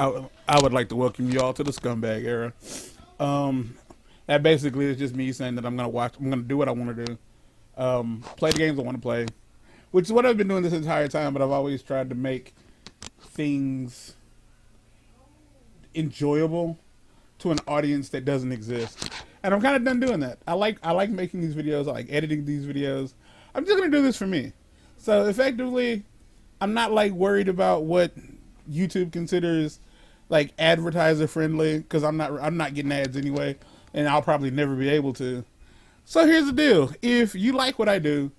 I would like to welcome you all to the scumbag era. That basically is just me saying that I'm gonna do what I want to do, play the games I want to play, which is what I've been doing this entire time. But I've always tried to make things enjoyable to an audience that doesn't exist, and I'm kind of done doing that. I like making these videos. I like editing these videos. I'm just gonna do this for me. So effectively, I'm not like worried about what YouTube considers like advertiser friendly because I'm not getting ads anyway, and I'll probably never be able to. So here's the deal: if you like what I do,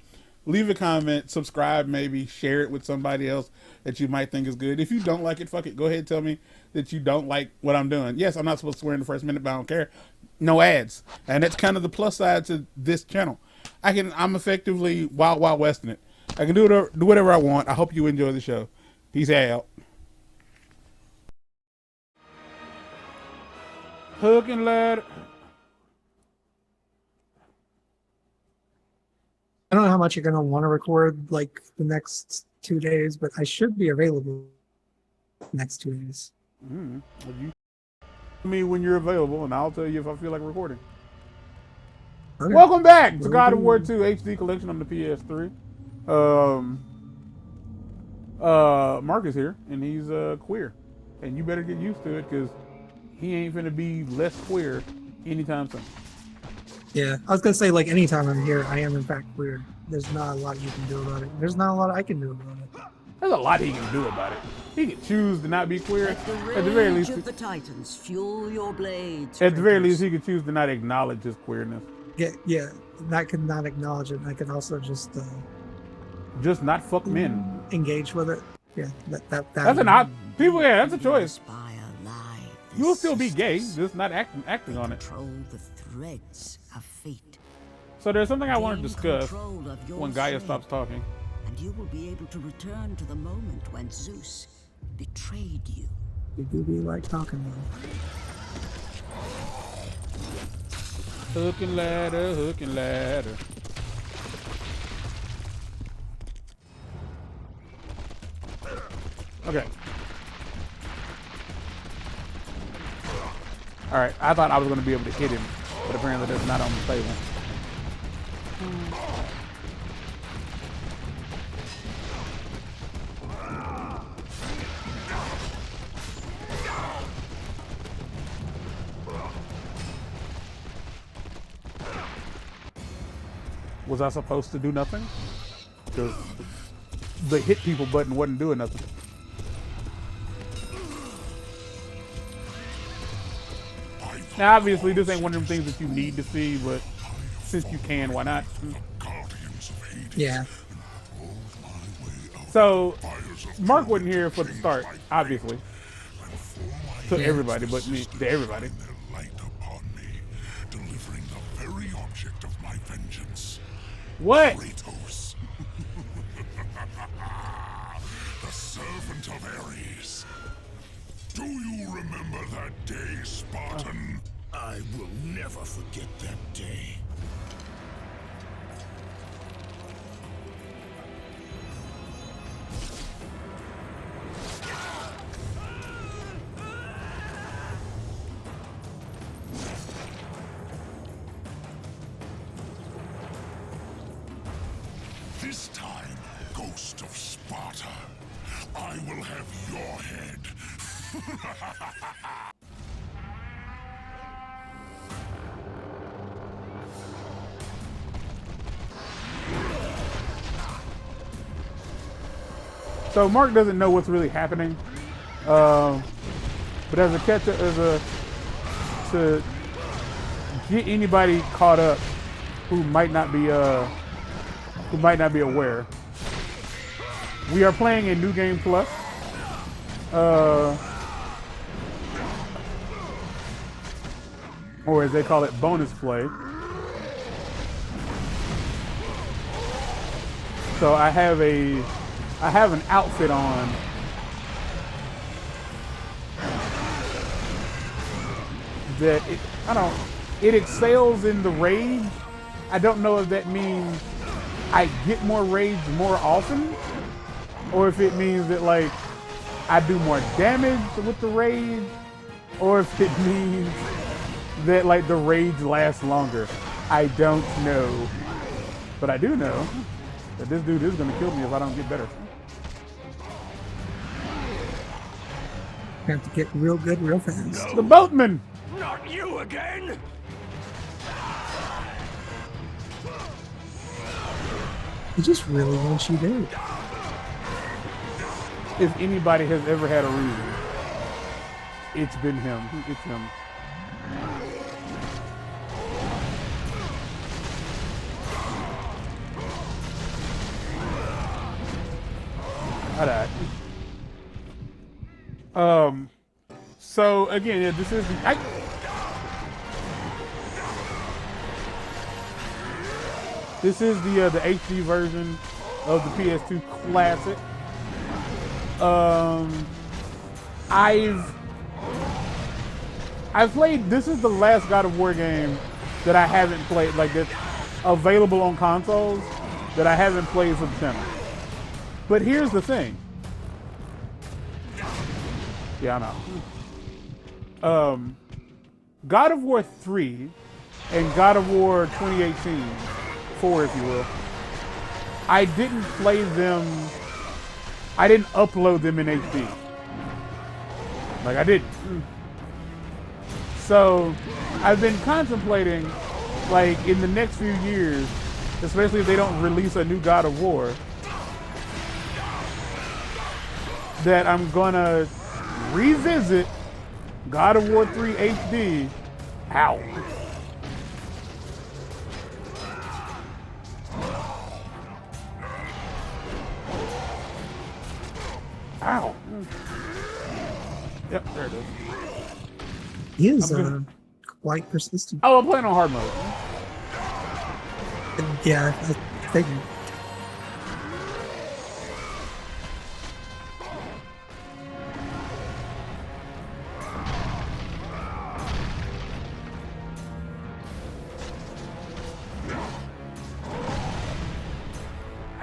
leave a comment, subscribe, maybe share it with somebody else that you might think is good. If you don't like it, fuck it. Go ahead and tell me that you don't like what I'm doing. Yes, I'm not supposed to swear in the first minute, but I don't care. No ads, and that's kind of the plus side to this channel. I'm effectively wild westing it. I can do whatever I want. I hope you enjoy the show. Peace out. Hook and ladder. I don't know how much you're going to want to record like the next 2 days, but I should be available next 2 days. Well, you tell me when you're available, and I'll tell you if I feel like recording. Okay. Welcome back to God of War 2 HD Collection on the PS3. Mark is here, and he's queer, and you better get used to it because he ain't finna be less queer anytime soon. Yeah, I was gonna say, like, anytime I'm here, I am in fact queer. There's not a lot you can do about it. There's not a lot I can do about it. There's a lot he can do about it. He can choose to not be queer. At the very least, of the Titans, fuel your blades. At the very least, he could choose to not acknowledge his queerness. Yeah. I could not acknowledge it. I could also just not fuck men. Engage with it. Yeah, that's an odd people. Yeah, that's a choice. You will still be gay, just not acting on it. Control the threads of fate. So there's something I want to discuss when Gaia stops talking. And you will be able to return to the moment when Zeus betrayed you. You do be like talking though. Hook and ladder, hook and ladder. Okay. Alright, I thought I was going to be able to hit him, but apparently that's not on the table. Was I supposed to do nothing? Because the hit people button wasn't doing nothing. Now, obviously, this ain't one of them things that you need to see, but since you can, why not? Yeah. So, Mark wasn't here for the start, obviously. To everybody, but me, to everybody. What? Kratos. The servant of Ares. Do you remember that day, Spartan? I will never forget that day. This time, Ghost of Sparta, I will have your head. So Mark doesn't know what's really happening, but as a catch-up, to get anybody caught up who might not be aware, we are playing a New Game Plus. Or as they call it, bonus play. So I have an outfit on that it excels in the rage. I don't know if that means I get more rage more often, or if it means that like I do more damage with the rage, or if it means that like the rage lasts longer. I don't know. But I do know that this dude is gonna kill me if I don't get better. Have to get real good real fast. The boatman! Not you again! He just really wants you dead. If anybody has ever had a reason, it's been him. It's him. I died. So again, yeah, this is the this is the HD version of the PS2 classic. I've played. This is the last God of War game that I haven't played, like that's available on consoles that I haven't played for the channel. But here's the thing. Yeah, I know. God of War 3 and God of War 2018, 4 if you will, I didn't play them, I didn't upload them in HD. Like I didn't. So I've been contemplating, like in the next few years, especially if they don't release a new God of War, that I'm gonna revisit God of War 3 HD. Ow. Ow. Yep, there it is. He is quite persistent. Oh, I'm playing on hard mode. Yeah, I figured.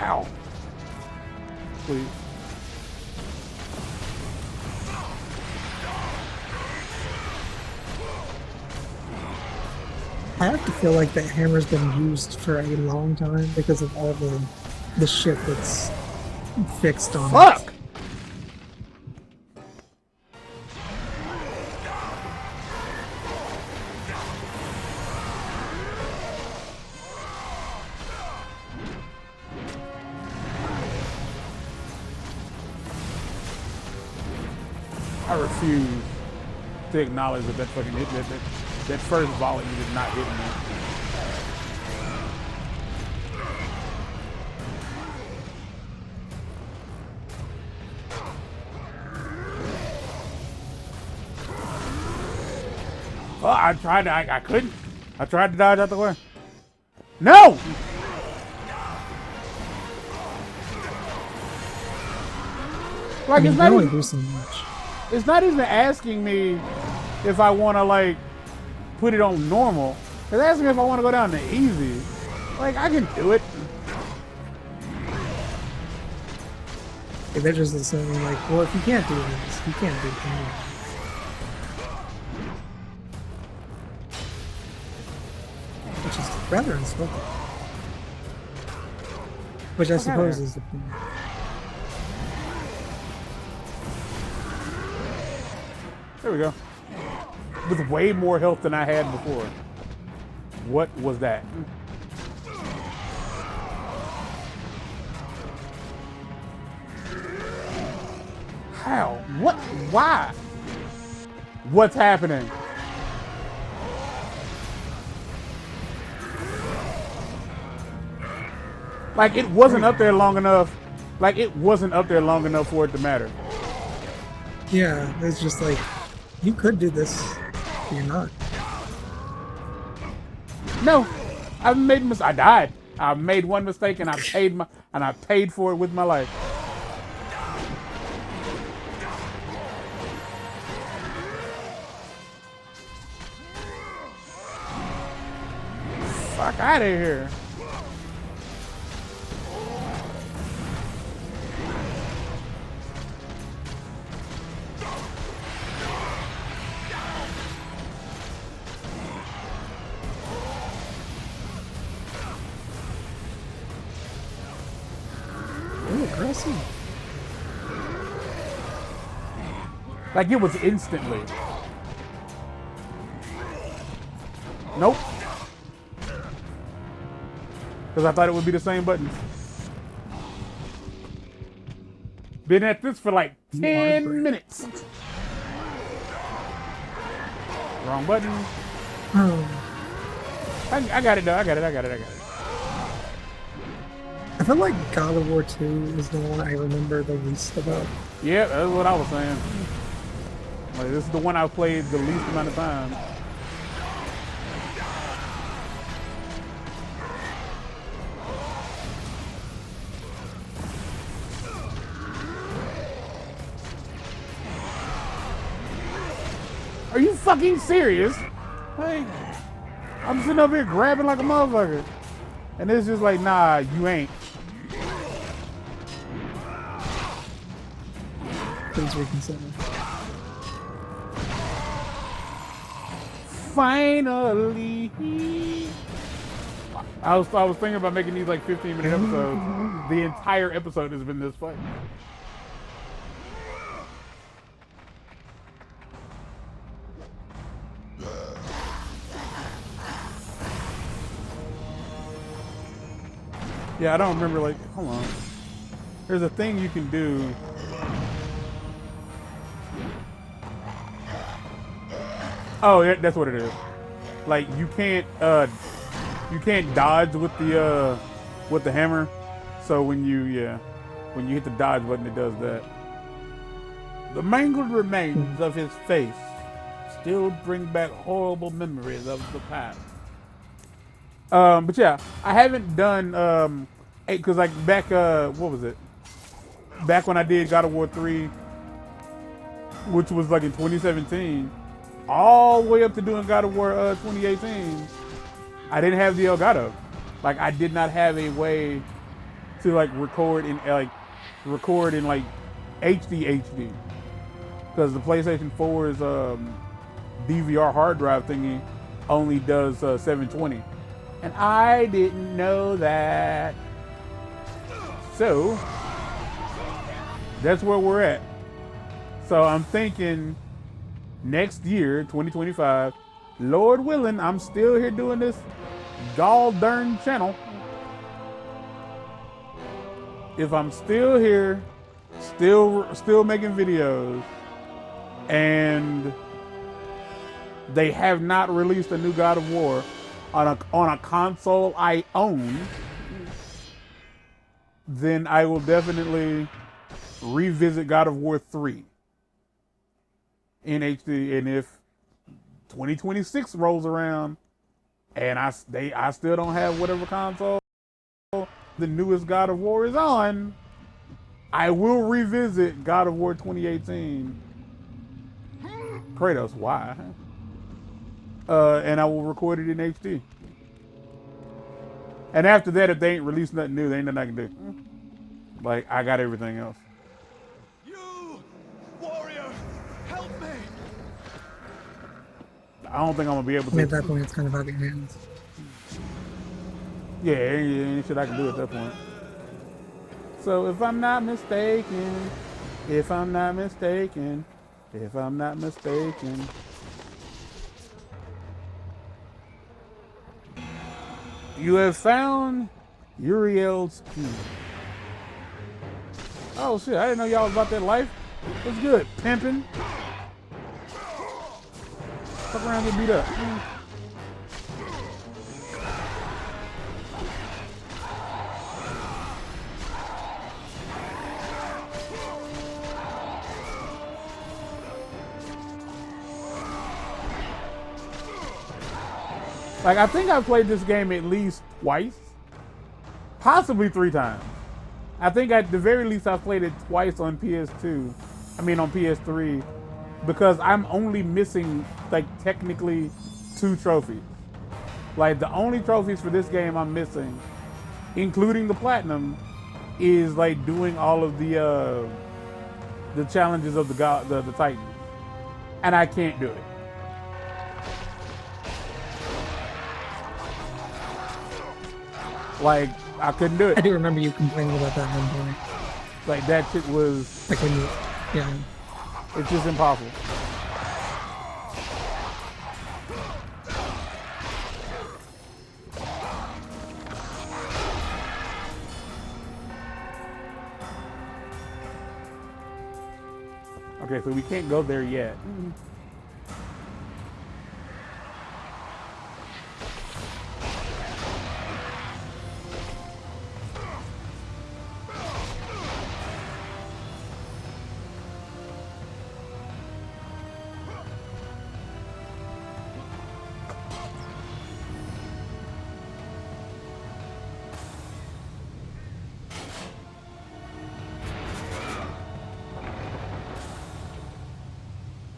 Ow. Please. I have to feel like that hammer's been used for a long time because of all the shit that's fixed on it. Fuck! I refuse to acknowledge that fucking hit that first volley did not hit me. Oh, I tried to, I couldn't. I tried to dodge out the way. No! Like, it's not only even, do so much. it's not even asking me if I want to, like, put it on normal. It's asking me if I want to go down to easy. Like, I can do it. They're just saying like, well, if you can't do this, you can't do it. Which is rather insulting. Which I suppose is the point. There we go. With way more health than I had before. What was that? How? What? Why? What's happening? Like, it wasn't up there long enough. Like, it wasn't up there long enough for it to matter. Yeah, it's just like, you could do this, but you're not. No, I've made I died. I made one mistake and I paid for it with my life. Fuck out of here. Impressive. Like it was instantly. Nope. Because I thought it would be the same buttons. Been at this for like 10 minutes. Wrong button. I got it though. I got it. I feel like God of War 2 is the one I remember the least about. Yeah, that's what I was saying. Like, this is the one I've played the least amount of time. Are you fucking serious? Like, I'm sitting up here grabbing like a motherfucker. And it's just like, nah, you ain't. Please reconsider. Finally. I was thinking about making these like 15-minute episodes. The entire episode has been this fight. Yeah, I don't remember, like, hold on. There's a thing you can do. Oh, yeah, that's what it is. Like, you can't dodge with the hammer. So when you hit the dodge button, it does that. The mangled remains of his face still bring back horrible memories of the past. But yeah, I haven't done because like back what was it? Back when I did God of War 3, which was like in 2017, all the way up to doing God of War 2018, I didn't have the Elgato. Like I did not have a way to like record in like HD because the PlayStation 4's DVR hard drive thingy only does 720. And I didn't know that. So, that's where we're at. So I'm thinking next year, 2025, Lord willing, I'm still here doing this gall darn channel. If I'm still here, still making videos, and they have not released a new God of War on a console I own, then I will definitely revisit God of War 3 in HD. And if 2026 rolls around and I still don't have whatever console the newest God of War is on, I will revisit God of War 2018. Kratos, why? And I will record it in HD. And after that, if they ain't released nothing new, there ain't nothing I can do. Like, I got everything else. You, warrior, help me! I don't think I'm gonna be able to. I mean, at that point, it's kind of out of your hands. Yeah, ain't shit I can do at that point. So if I'm not mistaken, you have found Uriel's key. Oh shit, I didn't know y'all was about that life. What's good, pimping? Fuck around and get beat up. Like, I think I've played this game at least twice, possibly 3 times. I think at the very least I've played it twice on PS2, on PS3, because I'm only missing, like, technically 2 trophies. Like, the only trophies for this game I'm missing, including the platinum, is, like, doing all of the challenges of the Titans. And I can't do it. Like, I couldn't do it. I do remember you complaining about that one point. Like that shit was, Like when you, yeah. it's just impossible. Okay, so we can't go there yet.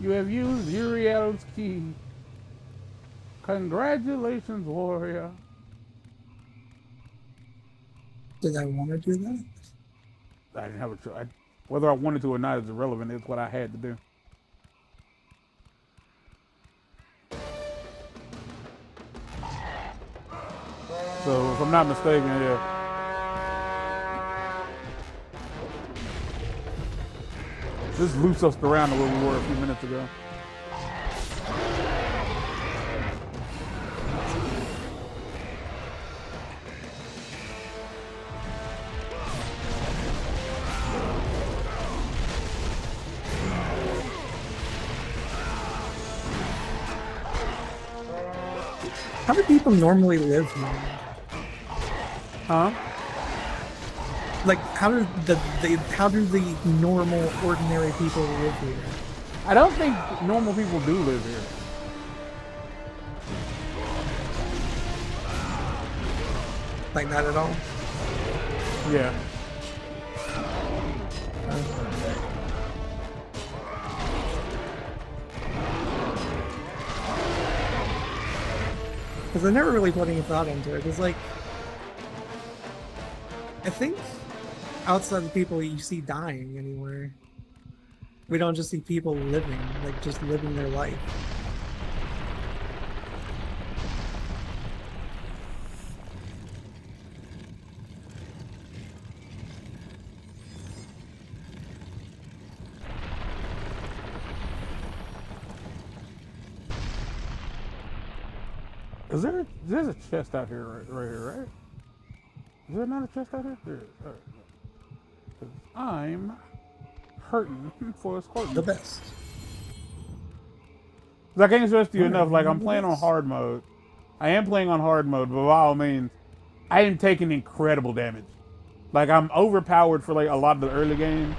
You have used Uriel's key. Congratulations, warrior. Did I want to do that? I didn't have a choice. Whether I wanted to or not is irrelevant. It's what I had to do. So, if I'm not mistaken, yeah. This loops us around to where we were a few minutes ago. How do people normally live here? Huh? Like, how do the normal, ordinary people live here? I don't think normal people do live here. Like, not at all? Yeah. Because I never really put any thought into it. Because, like, I think outside the people you see dying anywhere, we don't just see people living, like, just living their life. There's a chest out here, right here, right? Is there not a chest out here? There is. All right. 'Cause I'm hurting for a scorpion. The best. 'Cause I can't stress to you enough, like, I'm playing on hard mode. I am playing on hard mode, but by all means, I am taking incredible damage. Like, I'm overpowered for, like, a lot of the early game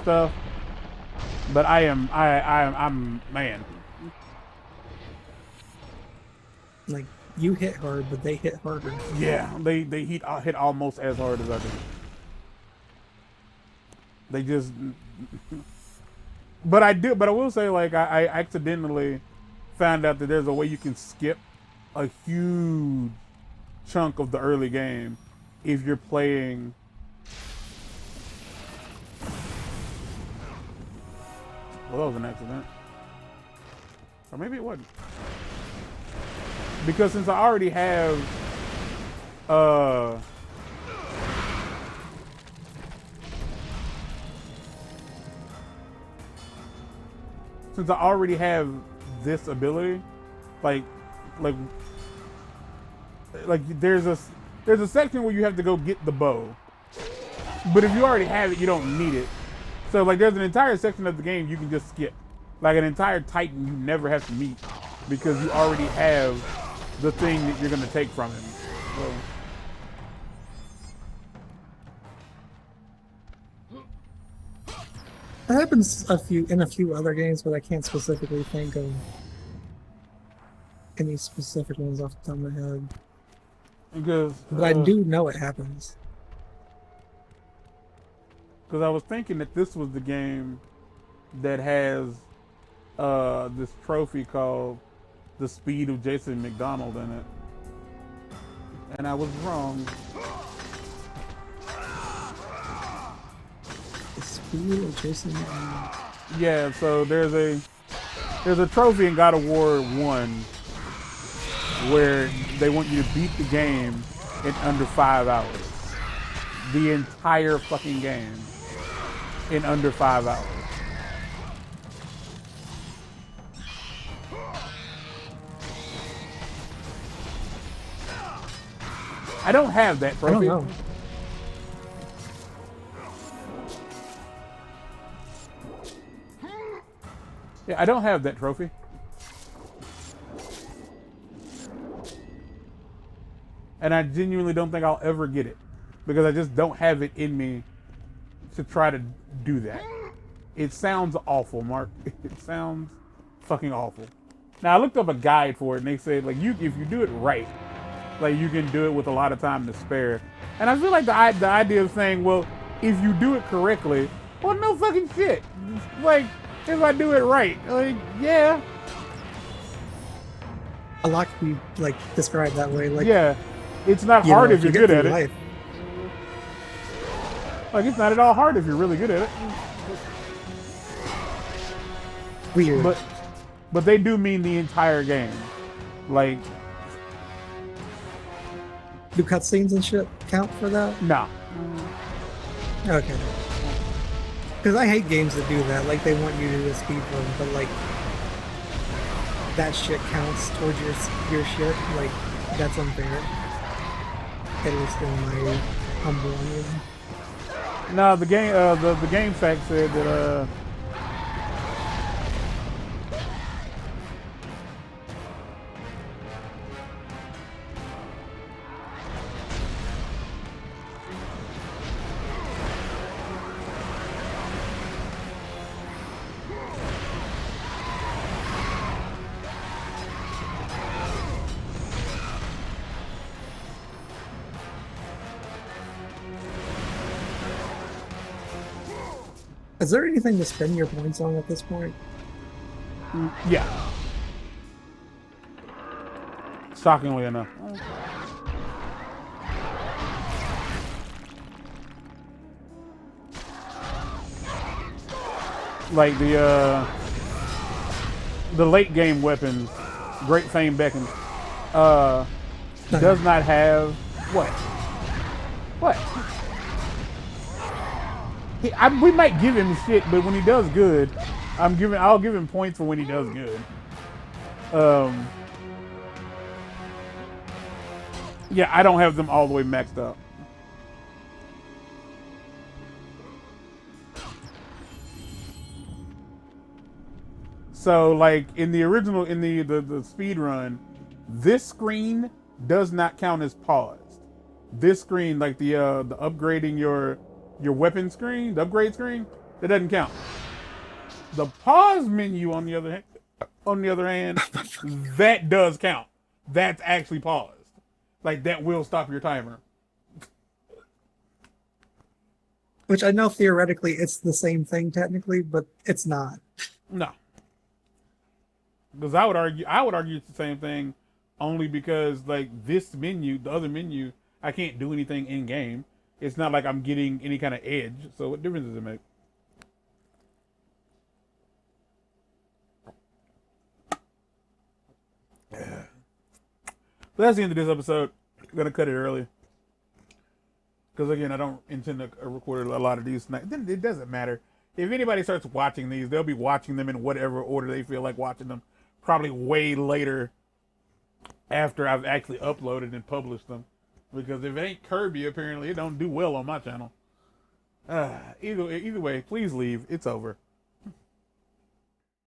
stuff. But I'm man. Like, you hit hard, but they hit harder. Yeah, they hit almost as hard as I do. They just, but I will say, like, I accidentally found out that there's a way you can skip a huge chunk of the early game if you're playing. Well, that was an accident, or maybe it wasn't. Because since I already have, this ability, like there's a section where you have to go get the bow, but if you already have it, you don't need it. So, like, there's an entire section of the game you can just skip, like an entire Titan you never have to meet because you already have the thing that you're gonna take from him. So. That happens in a few other games, but I can't specifically think of any specific ones off the top of my head. Because, but I do know it happens. Because I was thinking that this was the game that has this trophy called the speed of Jason McDonald in it. And I was wrong. The speed of Jason McDonald. Yeah, so there's a trophy in God of War 1 where they want you to beat the game in under 5 hours. The entire fucking game. in under 5 hours. I don't have that I trophy. don't know. Yeah, I don't have that trophy. And I genuinely don't think I'll ever get it. Because I just don't have it in me to try to do that. It sounds awful, Mark. It sounds fucking awful. Now I looked up a guide for it and they said like if you do it right, like you can do it with a lot of time to spare. And I feel like the idea of saying, well, if you do it correctly, well, no fucking shit. Like, if I do it right, like, yeah. A lot can be like described that way. Like, Yeah. It's not you know, hard if you're you good get at through it. life. Like, it's not at all hard if you're really good at it. Weird. But they do mean the entire game. Like, Do cutscenes and shit count for that? nah. Okay. Because I hate games that do that. Like, they want you to do a speedrun, but like that shit counts towards your shit. Like, that's unfair. At least in my humble opinion. No, the game the game fact said that Is there anything to spend your points on at this point? yeah. Shockingly enough. Like the late game weapons, Great Fame Beckons, does not have what? What? We might give him shit, but when he does good, I'll give him points for when he does good. Yeah, I don't have them all the way maxed out. So, like in the original, in the speed run, this screen does not count as paused. This screen, like the upgrading your weapon screen, the upgrade screen, that doesn't count. The pause menu, on the other hand, that does count. That's actually paused. Like, that will stop your timer. Which I know theoretically it's the same thing technically, but it's not. No. Because I would argue it's the same thing, only because like this menu, the other menu, I can't do anything in game. It's not like I'm getting any kind of edge. So what difference does it make? So that's the end of this episode. I'm gonna cut it early. Because again, I don't intend to record a lot of these tonight. Then it doesn't matter. If anybody starts watching these, they'll be watching them in whatever order they feel like watching them. Probably way later after I've actually uploaded and published them. Because if it ain't Kirby, apparently it don't do well on my channel. Either way, please leave. It's over.